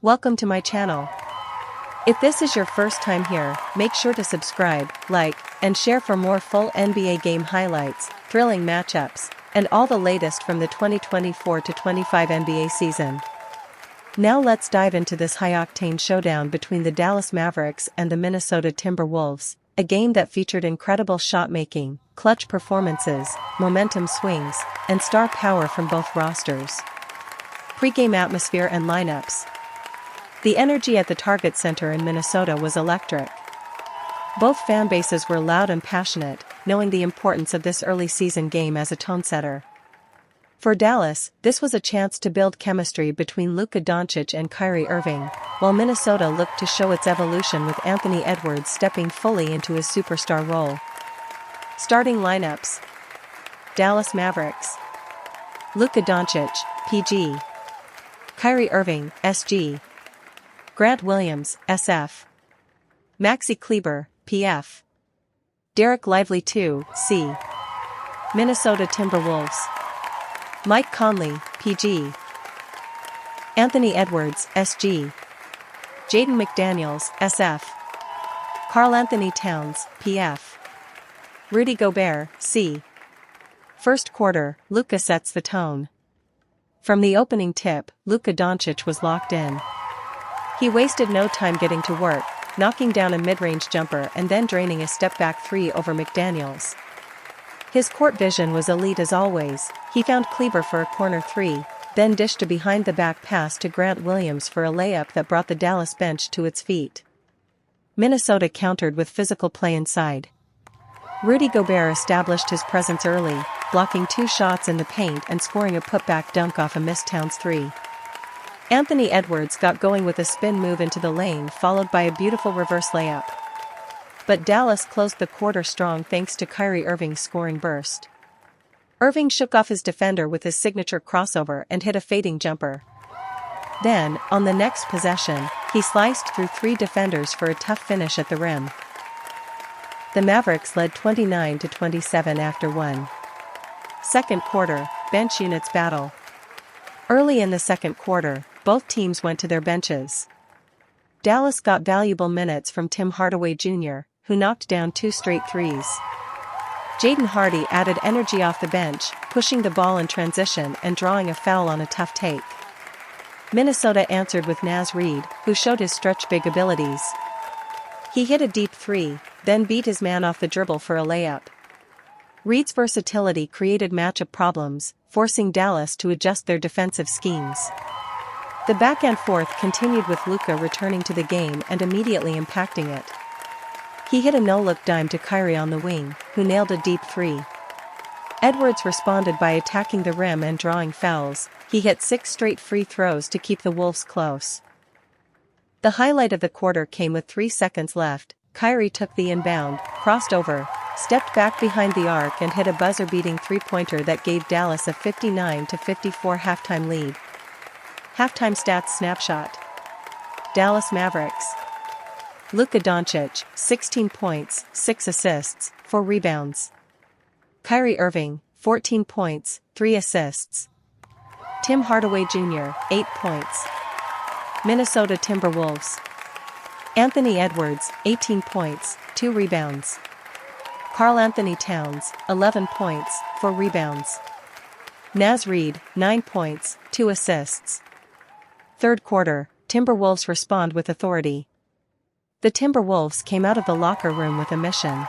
Welcome to my channel. If this is your first time here, make sure to subscribe, like, and share for more full NBA game highlights, thrilling matchups, and all the latest from the 2024-25 NBA season. Now let's dive into this high-octane showdown between the Dallas Mavericks and the Minnesota Timberwolves, a game that featured incredible shot-making, clutch performances, momentum swings, and star power from both rosters. Pre-game atmosphere and lineups. The energy at the Target Center in Minnesota was electric. Both fan bases were loud and passionate, knowing the importance of this early season game as a tone-setter. For Dallas, this was a chance to build chemistry between Luka Dončić and Kyrie Irving, while Minnesota looked to show its evolution with Anthony Edwards stepping fully into his superstar role. Starting lineups. Dallas Mavericks. Luka Dončić, PG. Kyrie Irving, SG. Grant Williams, SF. Maxi Kleber, PF. Dereck Lively II, C. Minnesota Timberwolves. Mike Conley, PG. Anthony Edwards, SG. Jaden McDaniels, SF. Karl-Anthony Towns, PF. Rudy Gobert, C. First quarter, Luka sets the tone. From the opening tip, Luka Dončić was locked in. He wasted no time getting to work, knocking down a mid-range jumper and then draining a step-back three over McDaniels. His court vision was elite as always. He found Kleber for a corner three, then dished a behind-the-back pass to Grant Williams for a layup that brought the Dallas bench to its feet. Minnesota countered with physical play inside. Rudy Gobert established his presence early, blocking two shots in the paint and scoring a putback dunk off a missed Towns three. Anthony Edwards got going with a spin move into the lane followed by a beautiful reverse layup. But Dallas closed the quarter strong thanks to Kyrie Irving's scoring burst. Irving shook off his defender with his signature crossover and hit a fading jumper. Then, on the next possession, he sliced through three defenders for a tough finish at the rim. The Mavericks led 29-27 after one. Second quarter, bench units battle. Early in the second quarter, both teams went to their benches. Dallas got valuable minutes from Tim Hardaway Jr., who knocked down two straight threes. Jaden Hardy added energy off the bench, pushing the ball in transition and drawing a foul on a tough take. Minnesota answered with Naz Reid, who showed his stretch-big abilities. He hit a deep three, then beat his man off the dribble for a layup. Reid's versatility created matchup problems, forcing Dallas to adjust their defensive schemes. The back-and-forth continued with Luka returning to the game and immediately impacting it. He hit a no-look dime to Kyrie on the wing, who nailed a deep three. Edwards responded by attacking the rim and drawing fouls. He hit 6 straight free throws to keep the Wolves close. The highlight of the quarter came with 3 seconds left. Kyrie took the inbound, crossed over, stepped back behind the arc and hit a buzzer-beating three-pointer that gave Dallas a 59-54 halftime lead. Halftime stats snapshot. Dallas Mavericks. Luka Dončić, 16 points, 6 assists, 4 rebounds. Kyrie Irving, 14 points, 3 assists. Tim Hardaway Jr., 8 points. Minnesota Timberwolves. Anthony Edwards, 18 points, 2 rebounds. Karl-Anthony Towns, 11 points, 4 rebounds. Naz Reid, 9 points, 2 assists. Third quarter, Timberwolves respond with authority. The Timberwolves came out of the locker room with a mission.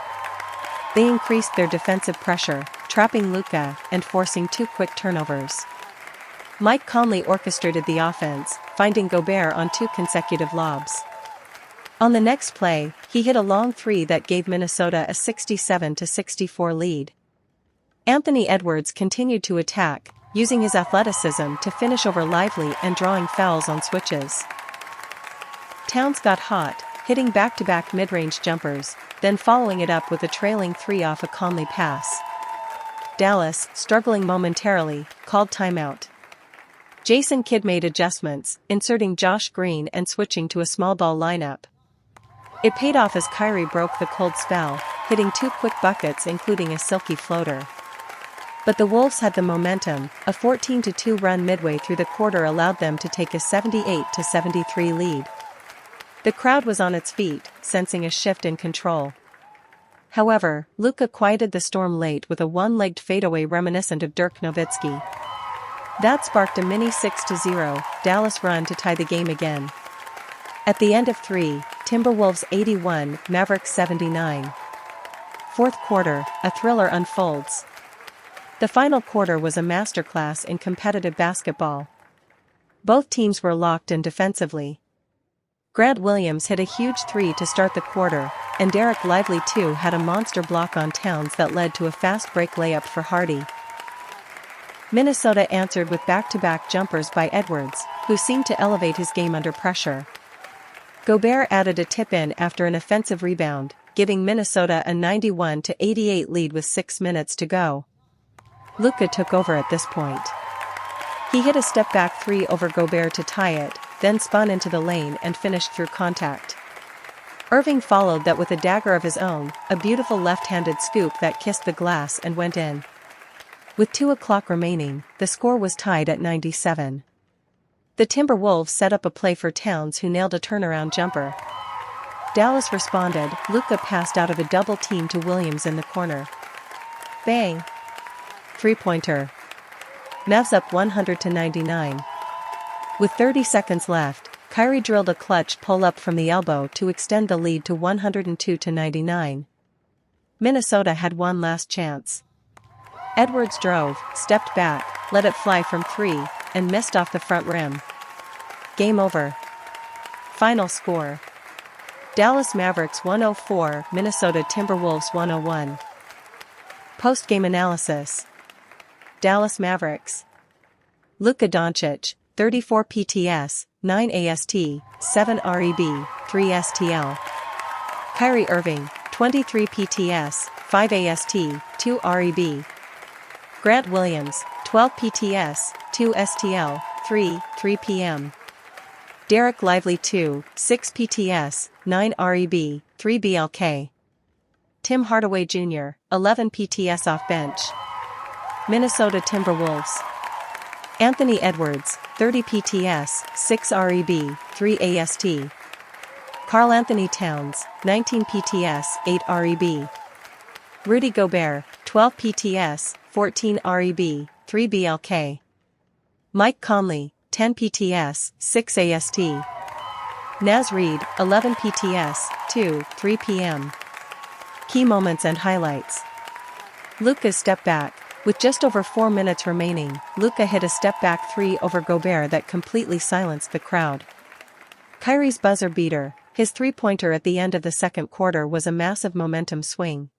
They increased their defensive pressure, trapping Luka and forcing 2 quick turnovers. Mike Conley orchestrated the offense, finding Gobert on 2 consecutive lobs. On the next play, he hit a long three that gave Minnesota a 67-64 lead. Anthony Edwards continued to attack, using his athleticism to finish over Lively and drawing fouls on switches. Towns got hot, hitting back-to-back mid-range jumpers, then following it up with a trailing three off a Conley pass. Dallas, struggling momentarily, called timeout. Jason Kidd made adjustments, inserting Josh Green and switching to a small ball lineup. It paid off as Kyrie broke the cold spell, hitting 2 quick buckets including a silky floater. But the Wolves had the momentum. A 14-2 run midway through the quarter allowed them to take a 78-73 lead. The crowd was on its feet, sensing a shift in control. However, Luka quieted the storm late with a one-legged fadeaway reminiscent of Dirk Nowitzki. That sparked a mini 6-0 Dallas run to tie the game again. At the end of 3, Timberwolves 81, Mavericks 79. Fourth quarter, a thriller unfolds. The final quarter was a masterclass in competitive basketball. Both teams were locked in defensively. Grant Williams hit a huge three to start the quarter, and Dereck Lively II had a monster block on Towns that led to a fast break layup for Hardy. Minnesota answered with back-to-back jumpers by Edwards, who seemed to elevate his game under pressure. Gobert added a tip-in after an offensive rebound, giving Minnesota a 91-88 lead with 6 minutes to go. Luka took over at this point. He hit a step-back three over Gobert to tie it, then spun into the lane and finished through contact. Irving followed that with a dagger of his own, a beautiful left-handed scoop that kissed the glass and went in. With 2 o'clock remaining, the score was tied at 97. The Timberwolves set up a play for Towns, who nailed a turnaround jumper. Dallas responded. Luka passed out of a double team to Williams in the corner. Bang! Three-pointer. Mavs up 100-99. With 30 seconds left, Kyrie drilled a clutch pull-up from the elbow to extend the lead to 102-99. Minnesota had one last chance. Edwards drove, stepped back, let it fly from 3, and missed off the front rim. Game over. Final score: Dallas Mavericks 104, Minnesota Timberwolves 101. Post-game analysis. Dallas Mavericks. Luka Dončić, 34 PTS, 9 AST, 7 REB, 3 STL. Kyrie Irving, 23 PTS, 5 AST, 2 REB. Grant Williams, 12 PTS, 2 STL, 3 PM. Dereck Lively II, 6 PTS, 9 REB, 3 BLK. Tim Hardaway Jr., 11 PTS off bench. Minnesota Timberwolves. Anthony Edwards, 30 PTS, 6 REB, 3 AST. Karl-Anthony Towns, 19 PTS, 8 REB. Rudy Gobert, 12 PTS, 14 REB, 3 BLK. Mike Conley, 10 PTS, 6 AST. Naz Reid, 11 PTS, 3 PM. Key moments and highlights. Luka's step back. With just over 4 minutes remaining, Luka hit a step-back three over Gobert that completely silenced the crowd. Kyrie's buzzer beater, his three-pointer at the end of the second quarter, was a massive momentum swing.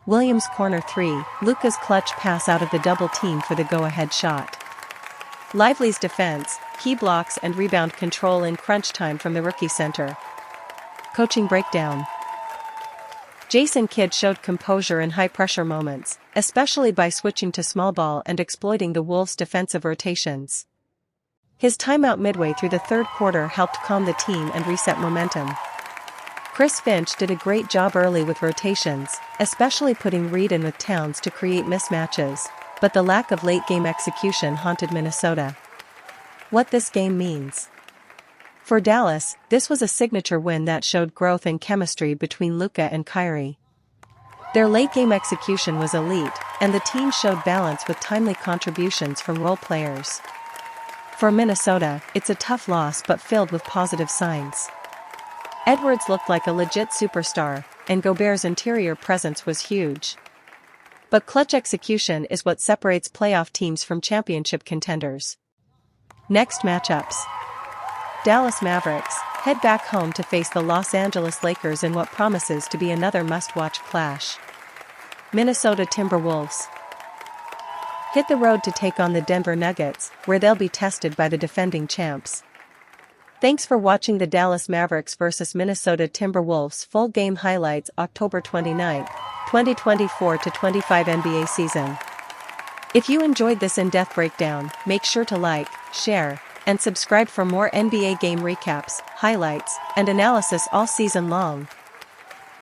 Williams' corner three, Luka's clutch pass out of the double team for the go-ahead shot. Lively's defense, key blocks and rebound control in crunch time from the rookie center. Coaching breakdown. Jason Kidd showed composure in high-pressure moments, especially by switching to small ball and exploiting the Wolves' defensive rotations. His timeout midway through the third quarter helped calm the team and reset momentum. Chris Finch did a great job early with rotations, especially putting Reid in with Towns to create mismatches, but the lack of late-game execution haunted Minnesota. What this game means. For Dallas, this was a signature win that showed growth and chemistry between Luka and Kyrie. Their late-game execution was elite, and the team showed balance with timely contributions from role players. For Minnesota, it's a tough loss but filled with positive signs. Edwards looked like a legit superstar, and Gobert's interior presence was huge. But clutch execution is what separates playoff teams from championship contenders. Next matchups. Dallas Mavericks head back home to face the Los Angeles Lakers in what promises to be another must-watch clash. Minnesota Timberwolves hit the road to take on the Denver Nuggets, where they'll be tested by the defending champs. Thanks for watching the Dallas Mavericks vs Minnesota Timberwolves full game highlights October 29, 2024-25 NBA season. If you enjoyed this in-depth breakdown, make sure to like, share, and subscribe for more NBA game recaps, highlights, and analysis all season long.